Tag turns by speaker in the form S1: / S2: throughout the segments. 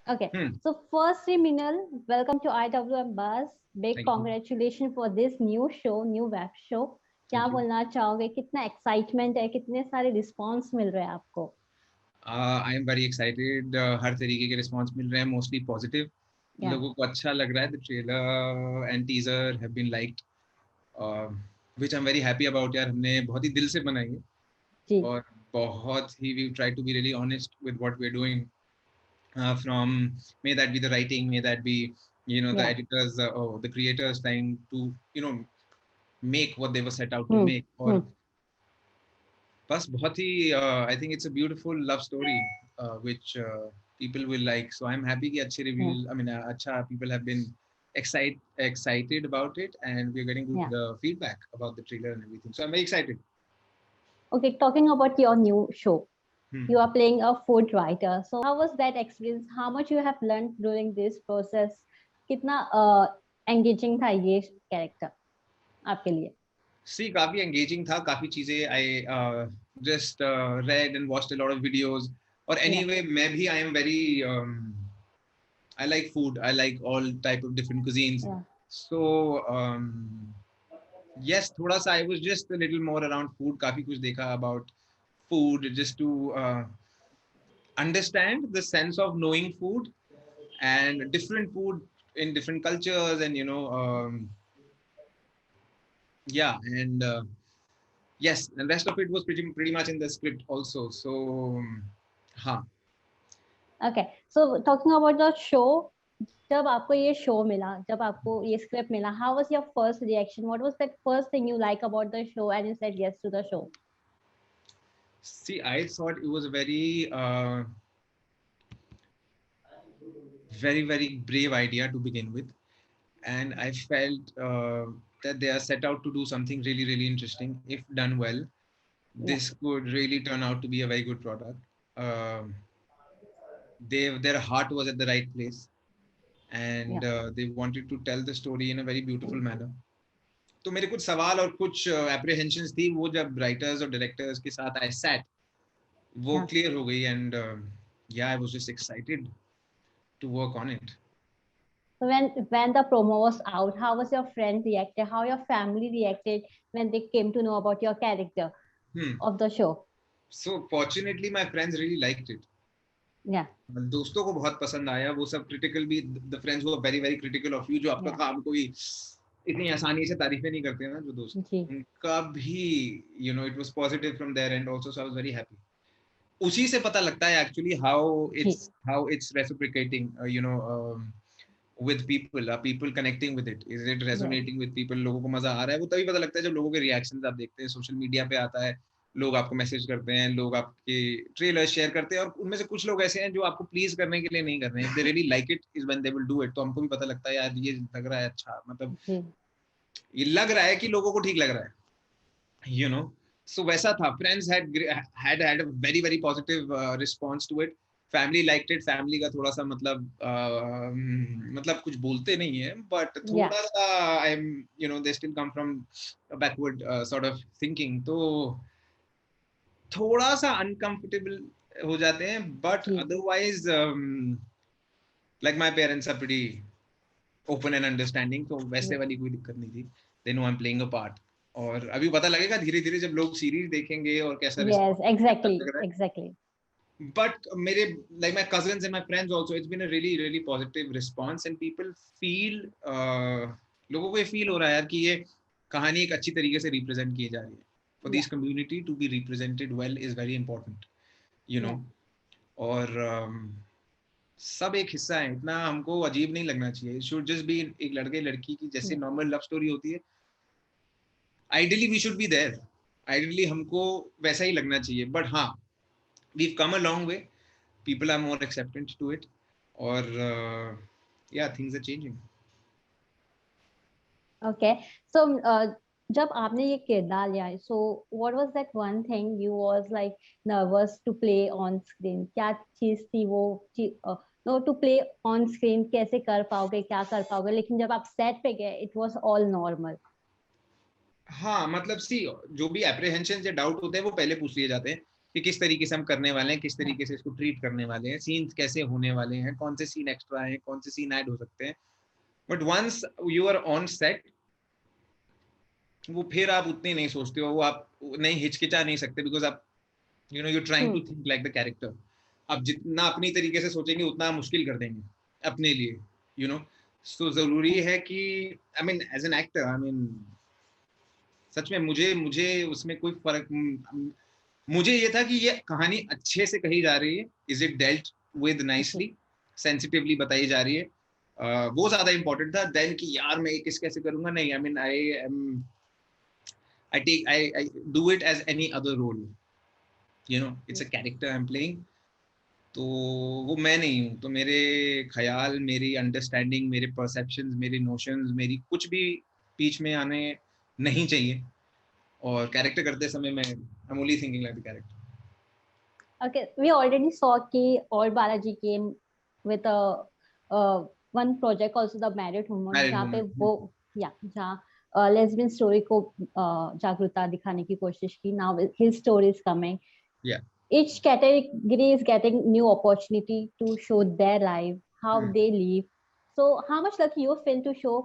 S1: Okay,
S2: Hmm.
S1: so firstly, Minal, welcome to IWM Buzz. Big
S2: Thank you.
S1: congratulations for this new show, new web show. क्या
S2: Thank you.
S1: बोलना चाहोगे, कितना excitement है, कितने सारे response मिल रहे हैं आपको?
S2: I am very excited. हर तरीके के रिस्पांस मिल रहे हैं, मोस्टली पॉजिटिव.
S1: या
S2: लोगों को अच्छा लग रहा है. The trailer and teaser have been liked, which I am very happy about. यार हमने बहुत ही दिल से बनाई है,
S1: जी
S2: और बहुत ही we try to be really honest with what we are doing. From may that be the writing, may that be the
S1: या
S2: editors, or the creators trying to make what they were set out to
S1: hmm
S2: make. और
S1: hmm
S2: बस बहुत ही I think it's a beautiful love story which people will like. So I'm happy कि अच्छे
S1: या
S2: reviews, I mean अच्छा, people have been excited about it, and we're getting
S1: या
S2: good feedback about the trailer and everything. So I'm very excited.
S1: Okay, talking about your new show, you
S2: Hmm.
S1: are playing a food writer. So how was that experience? How much you have learned during this process? कितना engaging था ये character आपके लिए?
S2: See, काफी engaging था, काफी चीजें I just read and watched a lot of videos. और
S1: Yeah,
S2: anyway मैं भी I am very I like food. I like all type of different cuisines.
S1: yeah,
S2: So yes, थोड़ा सा I was just a little more around food. काफी कुछ देखा about food, just to understand the sense of knowing food and different food in different cultures, and yeah, and yes, and rest of it was pretty much in the script also. So huh.
S1: okay. So talking about the show, जब आपको ये show मिला, जब आपको ये script मिला, how was your first reaction? What was that first thing you like about the show and you said yes to the show?
S2: See, I thought it was a very brave idea to begin with, and I felt that they are set out to do something really interesting. If done well,
S1: Yeah,
S2: this could really turn out to be a very good product. Their heart was at the right place,
S1: yeah,
S2: and they wanted to tell the story in a very beautiful manner. तो मेरे कुछ सवाल और कुछ apprehensions थी, वो जब writers और डायरेक्टर्स के साथ आई सैट, वो
S1: yeah.
S2: क्लियर हो गई. एंड या I was just excited to work on it.
S1: So when the promo was out, how was your friend reacted? How your family reacted when they came to know about your character of the show?
S2: So fortunately my friends really liked it.
S1: Yeah,
S2: दोस्तों को बहुत पसंद आया. वो सब critical भी, the friends who are very very critical of you, जो आपका
S1: yeah.
S2: काम कोई इतनी आसानी से तारीफें नहीं करते हैं ना, जो दोस्त,
S1: जी,
S2: उनका भी it was positive from there and also. So I was very happy. उसी से पता लगता है एक्चुअली
S1: जी.
S2: how it's reciprocating, with people. Are people connecting with it? Is it
S1: Yes.
S2: resonating with people? लोगों को मजा आ रहा है? वो तभी पता लगता है जब लोगों के रिएक्शंस आप देखते हैं. सोशल मीडिया पे आता है, लोग आपको मैसेज करते हैं, लोग आपके ट्रेलर शेयर करते हैं, और उनमें से कुछ लोग ऐसे हैं जो आपको प्लीज करने के लिए नहीं कर रहे हैं. If they really like it is when they will do it. तो हमको भी पता लगता है यार, ये लग रहा है अच्छा, मतलब
S1: जी.
S2: ये लग रहा है कि लोगों को ठीक लग रहा है, so वैसा था. Friends had a very positive response to it. Family liked it. Family का थोड़ा सा मतलब कुछ बोलते नहीं है, but
S1: Yeah.
S2: थोड़ा सा I'm they still come from a backward sort of thinking. तो थोड़ा सा uncomfortable हो जाते हैं, but
S1: जी.
S2: otherwise like my parents are pretty open and understanding, तो वैसे
S1: Yeah.
S2: वाली कोई दिक्कत नहीं थी. They know I am playing a part. और अभी पता लगेगा धीरे धीरे जब लोग सीरीज देखेंगे और कैसा
S1: Yes,
S2: रिस्पॉन्स कैसा
S1: exactly,
S2: लग रहा
S1: exactly.
S2: है. बट मेरे like my cousins and my friends also, it's been a really positive response, and people feel, लोगों को ये फील हो रहा है यार कि ये कहानी एक अच्छी तरीके से रिप्रेजेंट की जा रही है. For
S1: Yeah,
S2: this community to be represented well is very important, you know.
S1: yeah.
S2: और सब एक हिस्सा है, इतना हमको अजीब नहीं लगना चाहिए. शुड जस्ट बी एक लड़के लड़की की जैसे
S1: Yeah.
S2: नॉर्मल लव स्टोरी होती है. Ideally we should be there. Ideally हमको वैसा ही लगना चाहिए. बट हाँ, we come a long way. People are more acceptant to it. और या things are changing.
S1: Okay. So, जब आपने ये किरदार लिया, so what was that one thing you was like nervous to play on screen? क्या चीज थी वो no to play on screen कैसे कर पाओगे, क्या कर पाओगे, लेकिन जब आप सेट पे गए it was all normal.
S2: हाँ मतलब सी, जो भी एप्रीहेंशन या डाउट होते हैं वो पहले पूछ लिए जाते हैं. कि किस तरीके से हम करने वाले हैं, किस तरीके से इसको ट्रीट करने वाले हैं, सीन्स कैसे होने वाले हैं, कौन से सीन एक्स्ट्रा हैं, कौन से सीन ऐड हो सकते हैं. But once you are on set, वो फिर आप उतने नहीं सोचते हो, वो आप नहीं हिचकिचा नहीं सकते, बिकॉज आप you trying to think like the character. आप जितना अपनी तरीके से सोचेंगे उतना मुश्किल कर देंगे अपने लिए, सो जरूरी है कि I mean as an actor, I mean सच में मुझे मुझे उसमें कोई फर्क, मुझे ये था कि ये कहानी अच्छे से कही जा रही है, is it dealt with nicely, sensitively बताई जा रही है, वो ज्यादा इंपॉर्टेंट था देन कि यार मैं किस कैसे करूंगा. नहीं, I mean I do it as any other role, it's a character I'm playing. तो वो मैं नहीं हूँ, तो मेरे ख्याल, मेरी अंडरस्टैंडिंग, मेरे परसेप्शंस, मेरे नोशंस, मेरी कुछ भी बीच में आने नहीं चाहिए. और कैरेक्टर करते समय मैं I'm only thinking like the character.
S1: Okay, we already saw कि और Balaji came with a one project also, the Married Woman,
S2: Married
S1: जहाँ पे
S2: woman.
S1: वो जहाँ लेस्बियन स्टोरी को जागरूकता दिखाने की कोशिश की. Now his story is coming.
S2: Yeah.
S1: Each category is getting new opportunity to show their life, how they live. So how much lucky you feel to show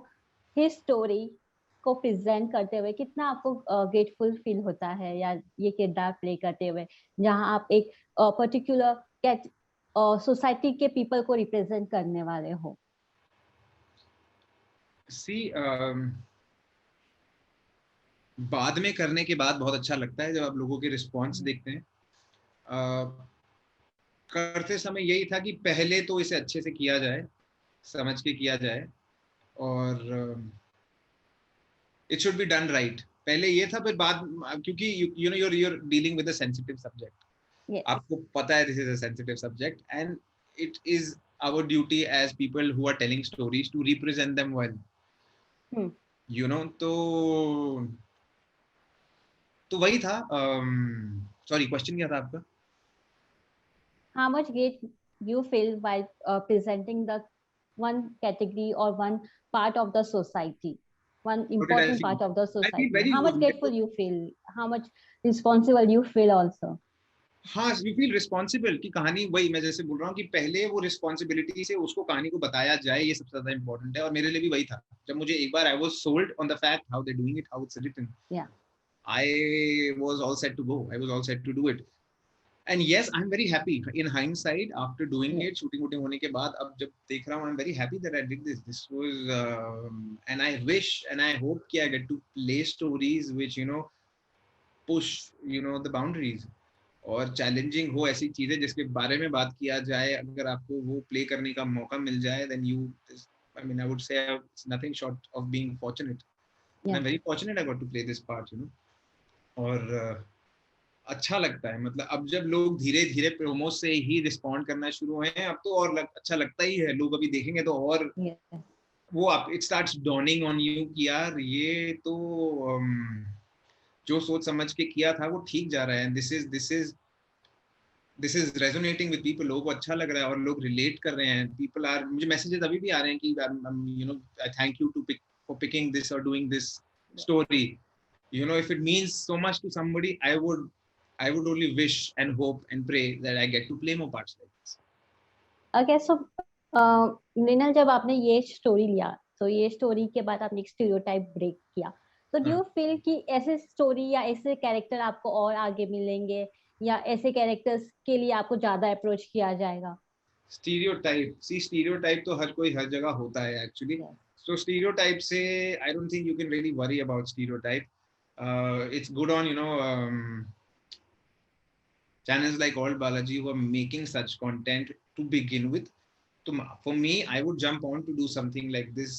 S1: his story को present करते हुए? कितना आपको ग्रेटफुल फील होता है या ये किरदार प्ले करते हुए, जहां आप एक पर्टिकुलर सोसाइटी के पीपल को रिप्रेजेंट करने वाले हो?
S2: बाद में करने के बाद बहुत अच्छा लगता है जब आप लोगों के रिस्पॉन्स देखते हैं. करते समय यही था कि पहले तो इसे अच्छे से किया जाए, समझ के किया जाए, और it should be done right. पहले ये था, फिर बाद, क्योंकि you're dealing with a sensitive subject.
S1: Yes.
S2: आपको पता है this is a sensitive subject and it is our duty as people who are telling stories to represent them well. तो वही था. सॉरी, क्वेश्चन क्या था आपका?
S1: How much great you feel while presenting the one category or one part of the society, one important part of the society?
S2: I feel very
S1: How much grateful you feel? How much responsible you feel also?
S2: हाँ, you feel responsible कि कहानी, वही मैं जैसे बोल रहा हूँ कि पहले वो रिस्पॉन्सिबिलिटी से उसको कहानी को बताया जाए, ये सबसे ज्यादा इंपॉर्टेंट है. और मेरे लिए भी वही था. जब मुझे एक बार I was sold on the fact how they doing it, how it's written, I was all set to go, I was all set to do it. And yes, I am very happy in hindsight after doing it. Shooting होने के बाद अब जब देख रहा हूँ, I am very happy that I did this. This was and I wish and I hope कि I gate to play stories which push the boundaries, और चैलेंजिंग हो ऐसी चीजें जिसके बारे में बात किया जाए. अगर आपको वो प्ले करने का मौका मिल जाए, then you, I mean, I would say it's nothing short of being fortunate. I'm very fortunate I got to play this part, और अच्छा लगता है. मतलब अब जब लोग धीरे धीरे प्रोमो से ही रिस्पॉन्ड करना शुरू हुए हैं, अब तो और अच्छा लगता ही है. लोग अभी देखेंगे तो और वो आप, it starts dawning on you कि यार ये तो जो सोच समझ के किया था वो ठीक जा रहा है. This is resonating with people. लोगों को अच्छा लग रहा है और लोग रिलेट कर रहे हैं. पीपल आर, मुझे मैसेजेस अभी भी आ रहे हैं कि I thank you to pick for picking this और doing this story. If it means so much to somebody, I would only wish and hope and pray that I get to play more parts like this.
S1: Okay, so Mrunal, जब आपने ये story लिया, तो ये story के बाद आपने एक स्टीरियोटाइप ब्रेक किया, तो डू यू फील कि ऐसे स्टोरी या ऐसे कैरेक्टर आपको और आगे मिलेंगे, या ऐसे कैरेक्टर्स के लिए आपको ज्यादा अप्रोच किया जाएगा?
S2: स्टीरियोटाइप तो हर कोई हर जगह होता है एक्चुअली. सो स्टीरियोटाइप से I don't think you can really worry about stereotype. It's good on channels like Old Balaji who are making such content to begin with. So for me, I would jump on to do something like this.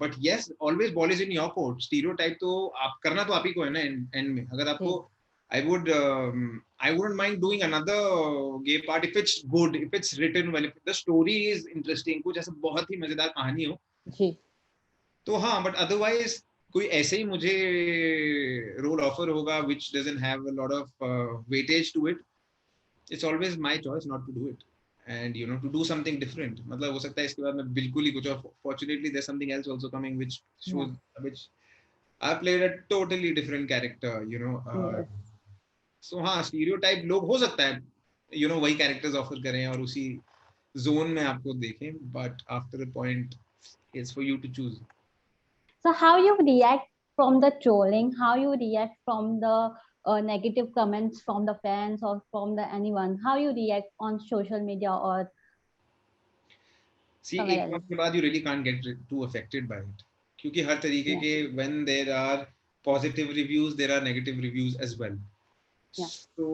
S2: But yes, always ball is in your court. Stereotype तो आप करना तो आप ही को है ना end में. अगर आपको, I wouldn't mind doing another gay part if it's good, if it's written well, if the story is interesting, कुछ ऐसा बहुत ही मजेदार कहानी हो जी, तो हाँ. But otherwise कोई ऐसे ही मुझे रोल ऑफर होगा which doesn't have a lot of weightage to it, it's always my choice not to do it and to do something different. मतलब हो सकता है इसके बाद मैं बिल्कुल ही कुछ और, fortunately there's something else also coming which shows which I played a totally different character, सो हाँ, स्टीरियोटाइप लोग हो सकता है वही कैरेक्टर्स ऑफर करें और उसी जोन में आपको देखें, but after a point it's for you to choose.
S1: So how you react from the trolling? How you react from the negative comments from the fans or from the anyone? How you react on social media or
S2: see
S1: somewhere
S2: एक
S1: else?
S2: Point के बाद you really can't get to affected by it, क्योंकि हर तरीके
S1: Yeah,
S2: के when there are positive reviews there are negative reviews as well.
S1: yeah,
S2: so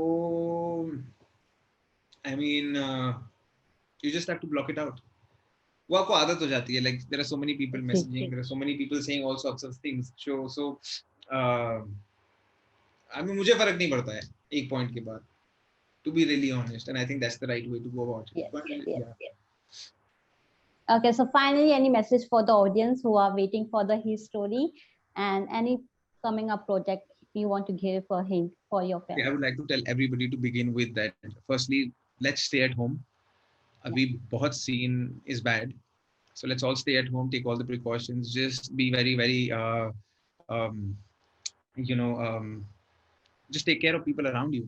S2: I mean you just have to block it out. वो आपको आदत हो जाती है. Like there are so many people messaging,
S1: exactly.
S2: there are so many people saying all sorts of things. So I mean मुझे फर्क नहीं पड़ता है एक पॉइंट के बाद, to be really honest, and I think that's the right way to go about it.
S1: Yes,
S2: But
S1: yes,
S2: yeah.
S1: yes. Okay, so finally, any message for the audience who are waiting for the his story and any coming up project you want to give for him for your
S2: I
S1: fans?
S2: would like to tell everybody to begin with that. Firstly, let's stay at home.
S1: Yeah.
S2: अभी बहुत scene is bad, so let's all stay at home, take all the precautions, just be very very um, you know just take care of people around you,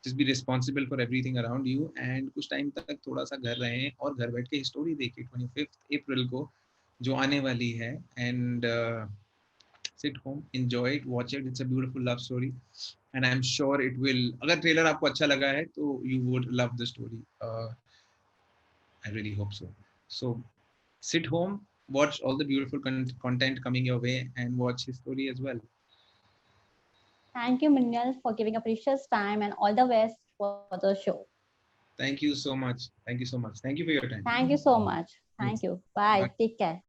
S2: just be responsible for everything around you, and कुछ time तक थोड़ा सा घर रहें और घर बैठ के story देखें 25th April को जो आने वाली है, and sit home, enjoy it, watch it. It's a beautiful love story, and I'm sure it will. अगर trailer आपको अच्छा लगा है तो you would love the story. I really hope so. So sit home, watch all the beautiful content coming your way, and watch his story as well.
S1: Thank you, Minyal, for giving a precious time and all the best for the show.
S2: Thank you so much. Thank you so much. Thank you for your time.
S1: Thank you so much. Thank
S2: Thanks.
S1: you. Bye.
S2: Bye.
S1: Take care.